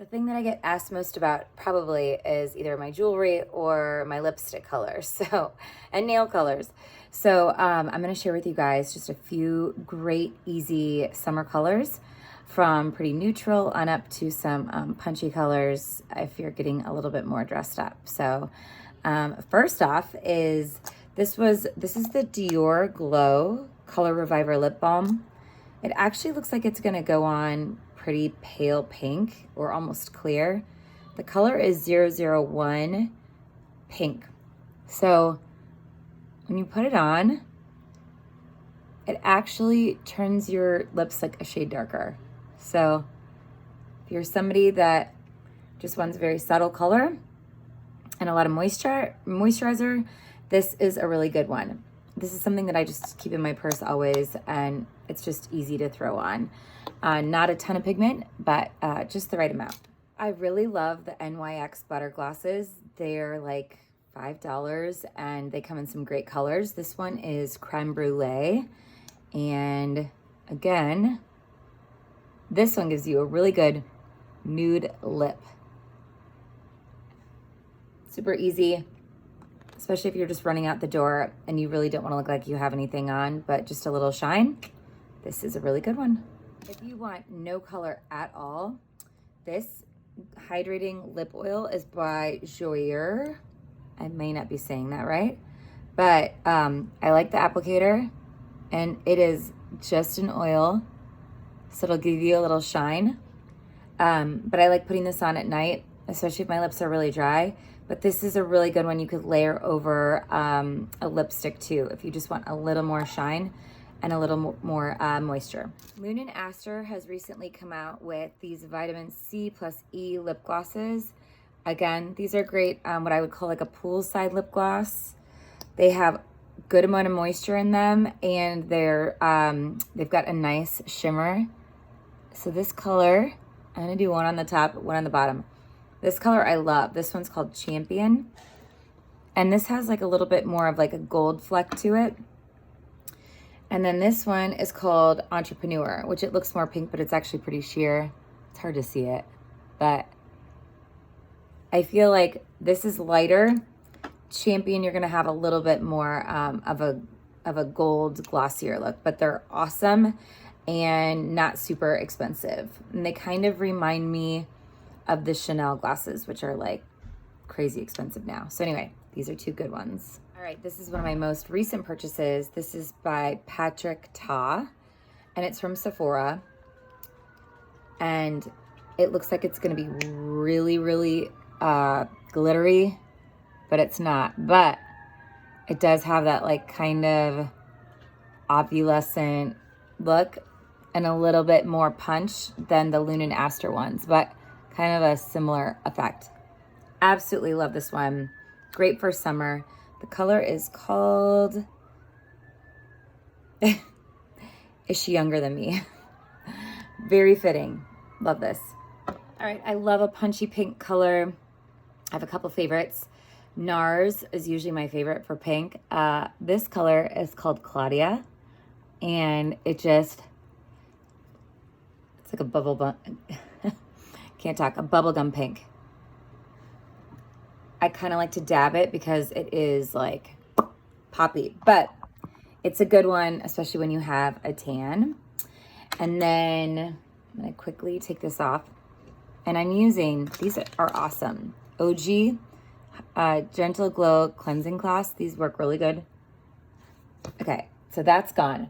The thing that I get asked most about probably is either my jewelry or my lipstick colors, and nail colors. I'm going to share with you guys just a few great, easy summer colors from pretty neutral on up to some punchy colors if you're getting a little bit more dressed up. First off is this is the Dior Glow Color Reviver Lip Balm. It actually looks like it's going to go on pretty pale pink or almost clear. The color is 001 pink. So when you put it on, it actually turns your lips like a shade darker. So if you're somebody that just wants a very subtle color and a lot of moisturizer, this is a really good one. This is something that I just keep in my purse always, and it's just easy to throw on. Not a ton of pigment, but just the right amount. I really love the NYX Butter Glosses. They're like $5 and they come in some great colors. This one is Creme Brulee. And again, this one gives you a really good nude lip. Super easy, especially if you're just running out the door and you really don't want to look like you have anything on, but just a little shine. This is a really good one. If you want no color at all, this hydrating lip oil is by Joyer. I may not be saying that right, but I like the applicator, and it is just an oil, so it'll give you a little shine. But I like putting this on at night, especially if my lips are really dry. But this is a really good one you could layer over a lipstick too, if you just want a little more shine and a little more moisture. Lune & Aster has recently come out with these vitamin C plus E lip glosses. Again, these are great, what I would call like a poolside lip gloss. They have good amount of moisture in them, and they've got a nice shimmer. So this color, I'm gonna do one on the top, one on the bottom. This color I love. This one's called Champion. And this has like a little bit more of like a gold fleck to it. And then this one is called Entrepreneur, which it looks more pink, but it's actually pretty sheer. It's hard to see it, but I feel like this is lighter. Champion, you're gonna have a little bit more of a gold glossier look, but they're awesome and not super expensive. And they kind of remind me of the Chanel glasses, which are like crazy expensive now. So anyway, these are two good ones. All right, this is one of my most recent purchases. This is by Patrick Ta, and it's from Sephora. And it looks like it's gonna be really, really glittery, but it's not. But it does have that like kind of opalescent look and a little bit more punch than the Lune & Aster ones, but kind of a similar effect. Absolutely love this one. Great for summer. The color is called, is she younger than me? Very fitting. Love this. All right, I love a punchy pink color. I have a couple favorites. NARS is usually my favorite for pink. This color is called Claudia, and it's like a a bubblegum pink. I kind of like to dab it because it is like poppy, but it's a good one, especially when you have a tan. And then I'm gonna quickly take this off, and I'm using, these are awesome. OG Gentle Glow Cleansing Cloths. These work really good. Okay, so that's gone.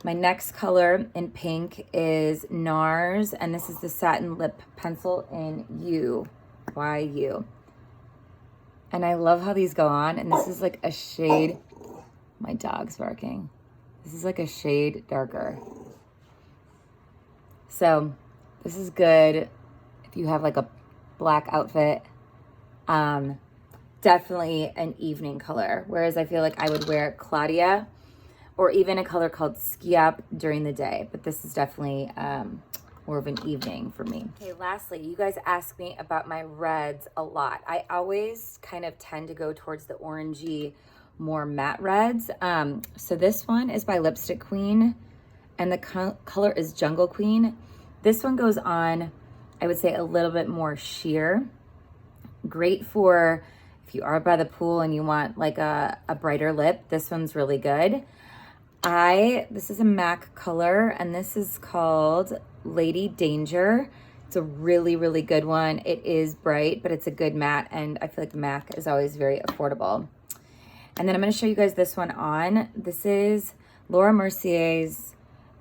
My next color in pink is NARS, and this is the Satin Lip Pencil in YU. And I love how these go on, and this is like a shade, my dog's barking. This is like a shade darker. So this is good if you have like a black outfit. Definitely an evening color, whereas I feel like I would wear Claudia or even a color called Ski Up during the day, but this is definitely more of an evening for me. Okay, lastly, you guys ask me about my reds a lot. I always kind of tend to go towards the orangey, more matte reds. So this one is by Lipstick Queen, and the color is Jungle Queen. This one goes on I would say a little bit more sheer. Great for if you are by the pool and you want like a brighter lip. This one's really good. This is a MAC color, and this is called Lady Danger. It's a really, really good one. It is bright, but it's a good matte, and I feel like the MAC is always very affordable. And then I'm going to show you guys this one on. This is Laura Mercier's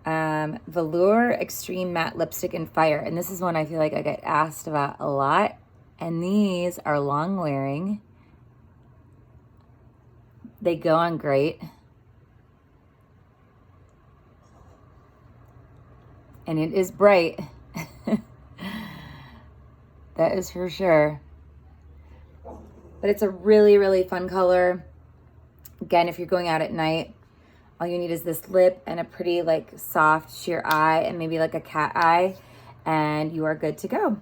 Velour Extreme Matte Lipstick in Fire. And this is one I feel like I get asked about a lot. And these are long wearing. They go on great. And it is bright. That is for sure. But it's a really, really fun color. Again, if you're going out at night, all you need is this lip and a pretty like soft sheer eye and maybe like a cat eye, and you are good to go.